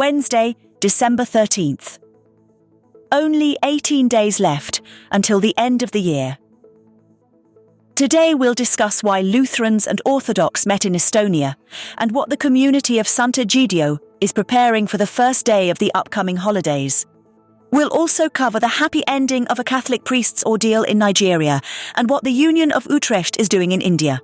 Wednesday, December 13th. Only 18 days left until the end of the year. Today we'll discuss why Lutherans and Orthodox met in Estonia and what the community of Sant'Egidio is preparing for the first day of the upcoming holidays. We'll also cover the happy ending of a Catholic priest's ordeal in Nigeria and what the Union of Utrecht is doing in India.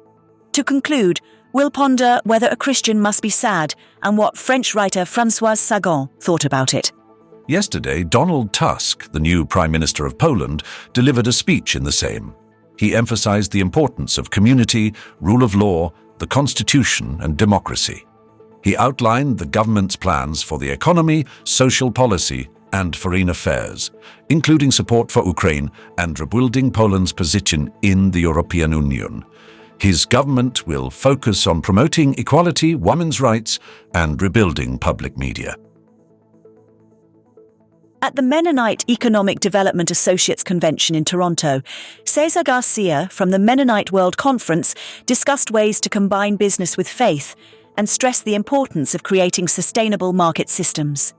To conclude, we'll ponder whether a Christian must be sad and what French writer Françoise Sagan thought about it. Yesterday, Donald Tusk, the new Prime Minister of Poland, delivered a speech in the same. He emphasized the importance of community, rule of law, the constitution, and democracy. He outlined the government's plans for the economy, social policy, and foreign affairs, including support for Ukraine and rebuilding Poland's position in the European Union. His government will focus on promoting equality, women's rights, and rebuilding public media. At the Mennonite Economic Development Associates Convention in Toronto, Cesar Garcia from the Mennonite World Conference discussed ways to combine business with faith and stressed the importance of creating sustainable market systems.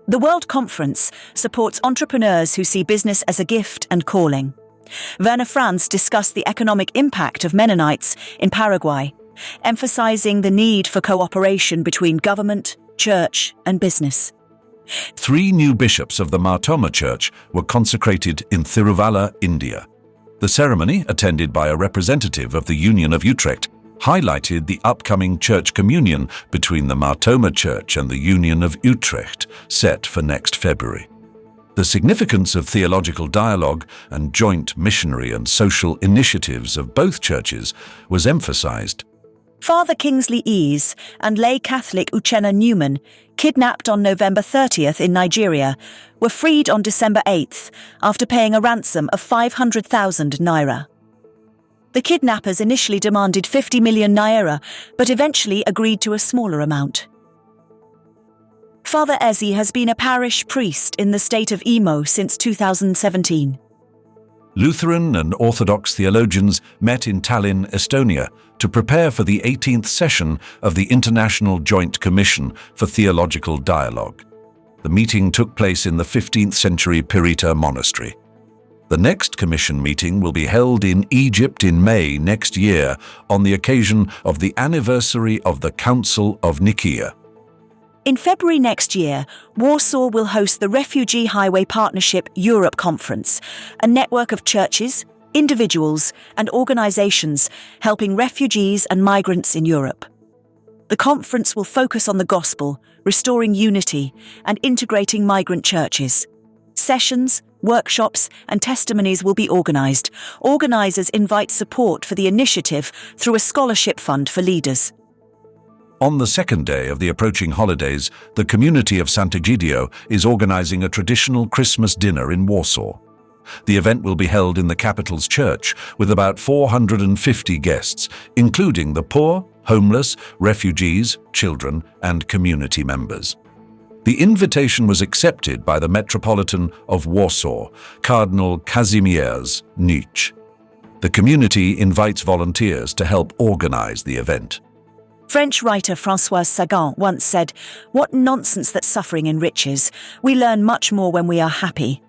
The World Conference supports entrepreneurs who see business as a gift and calling. Werner Franz discussed the economic impact of Mennonites in Paraguay, emphasizing the need for cooperation between government, church, and business. 3 new bishops of the Martoma Church were consecrated in Thiruvalla, India. The ceremony, attended by a representative of the Union of Utrecht, highlighted the upcoming church communion between the Martoma Church and the Union of Utrecht, set for next February. The significance of theological dialogue and joint missionary and social initiatives of both churches was emphasized. Father Kingsley Ease and lay Catholic Uchenna Newman, kidnapped on November 30th in Nigeria, were freed on December 8th after paying a ransom of 500,000 naira. The kidnappers initially demanded 50 million naira, but eventually agreed to a smaller amount. Father Eze has been a parish priest in the state of Imo since 2017. Lutheran and Orthodox theologians met in Tallinn, Estonia, to prepare for the 18th session of the International Joint Commission for Theological Dialogue. The meeting took place in the 15th century Pirita monastery. The next commission meeting will be held in Egypt in May next year on the occasion of the anniversary of the Council of Nicaea. In February next year, Warsaw will host the Refugee Highway Partnership Europe Conference, a network of churches, individuals, and organizations helping refugees and migrants in Europe. The conference will focus on the gospel, restoring unity, and integrating migrant churches. Sessions, workshops, and testimonies will be organized. Organizers invite support for the initiative through a scholarship fund for leaders. On the second day of the approaching holidays, the community of Sant'Egidio is organizing a traditional Christmas dinner in Warsaw. The event will be held in the capital's church with about 450 guests, including the poor, homeless, refugees, children, and community members. The invitation was accepted by the Metropolitan of Warsaw, Cardinal Kazimierz Nietzsche. The community invites volunteers to help organize the event. French writer Françoise Sagan once said, "What nonsense that suffering enriches. We learn much more when we are happy."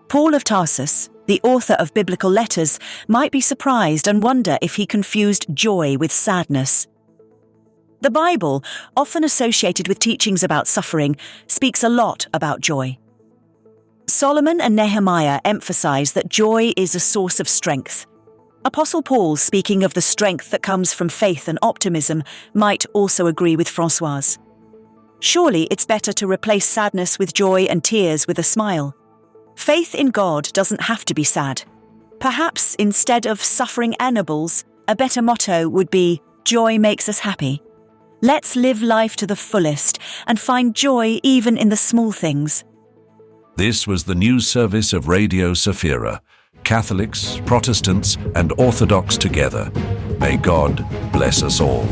Paul of Tarsus, the author of biblical letters, might be surprised and wonder if he confused joy with sadness. The Bible, often associated with teachings about suffering, speaks a lot about joy. Solomon and Nehemiah emphasize that joy is a source of strength. Apostle Paul, speaking of the strength that comes from faith and optimism, might also agree with Françoise. Surely it's better to replace sadness with joy and tears with a smile. Faith in God doesn't have to be sad. Perhaps instead of suffering enables, a better motto would be, joy makes us happy. Let's live life to the fullest and find joy even in the small things. This was the news service of Radio Safira. Catholics, Protestants, and Orthodox together. May God bless us all.